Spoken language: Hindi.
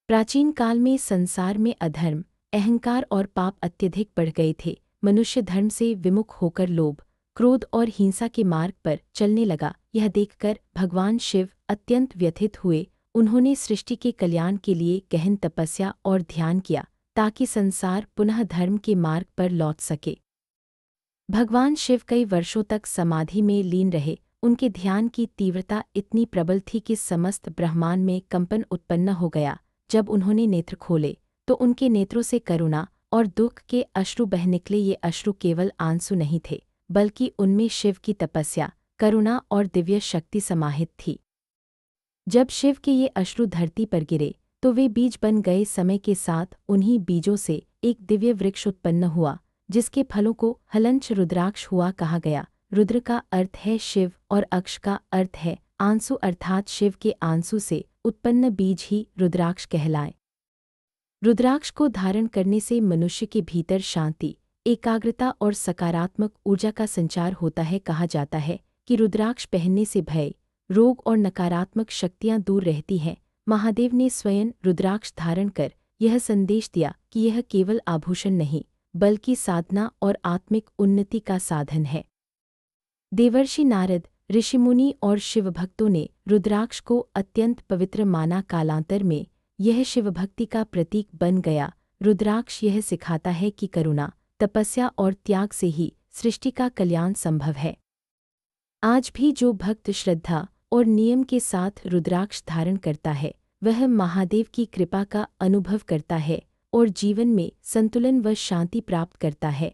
प्राचीन काल में संसार में अधर्म, अहंकार और पाप अत्यधिक बढ़ गए थे। मनुष्य धर्म से विमुख होकर लोभ, क्रोध और हिंसा के मार्ग पर चलने लगा। यह देखकर भगवान शिव अत्यंत व्यथित हुए। उन्होंने सृष्टि के कल्याण के लिए गहन तपस्या और ध्यान किया ताकि संसार पुनः धर्म के मार्ग पर लौट सके। भगवान शिव कई वर्षों तक समाधि में लीन रहे। उनके ध्यान की तीव्रता इतनी प्रबल थी कि समस्त ब्रह्मांड में कंपन उत्पन्न हो गया। जब उन्होंने नेत्र खोले तो उनके नेत्रों से करुणा और दुख के अश्रु बह निकले। ये अश्रु केवल आंसू नहीं थे, बल्कि उनमें शिव की तपस्या, करुणा और दिव्य शक्ति समाहित थी। जब शिव के ये अश्रु धरती पर गिरे तो वे बीज बन गए। समय के साथ उन्हीं बीजों से एक दिव्य वृक्ष उत्पन्न हुआ, जिसके फलों को हलंच रुद्राक्ष हुआ कहा गया। रुद्र का अर्थ है शिव और अक्ष का अर्थ है आंसू, अर्थात शिव के आंसू से उत्पन्न बीज ही रुद्राक्ष कहलाए। रुद्राक्ष को धारण करने से मनुष्य के भीतर शांति, एकाग्रता और सकारात्मक ऊर्जा का संचार होता है। कहा जाता है कि रुद्राक्ष पहनने से भय, रोग और नकारात्मक शक्तियां दूर रहती हैं। महादेव ने स्वयं रुद्राक्ष धारण कर यह संदेश दिया कि यह केवल आभूषण नहीं, बल्कि साधना और आत्मिक उन्नति का साधन है। देवर्षि नारद, ऋषिमुनि और शिवभक्तों ने रुद्राक्ष को अत्यंत पवित्र माना। कालांतर में यह शिवभक्ति का प्रतीक बन गया। रुद्राक्ष यह सिखाता है कि करुणा, तपस्या और त्याग से ही सृष्टि का कल्याण संभव है। आज भी जो भक्त श्रद्धा और नियम के साथ रुद्राक्ष धारण करता है, वह महादेव की कृपा का अनुभव करता है और जीवन में संतुलन व शांति प्राप्त करता है।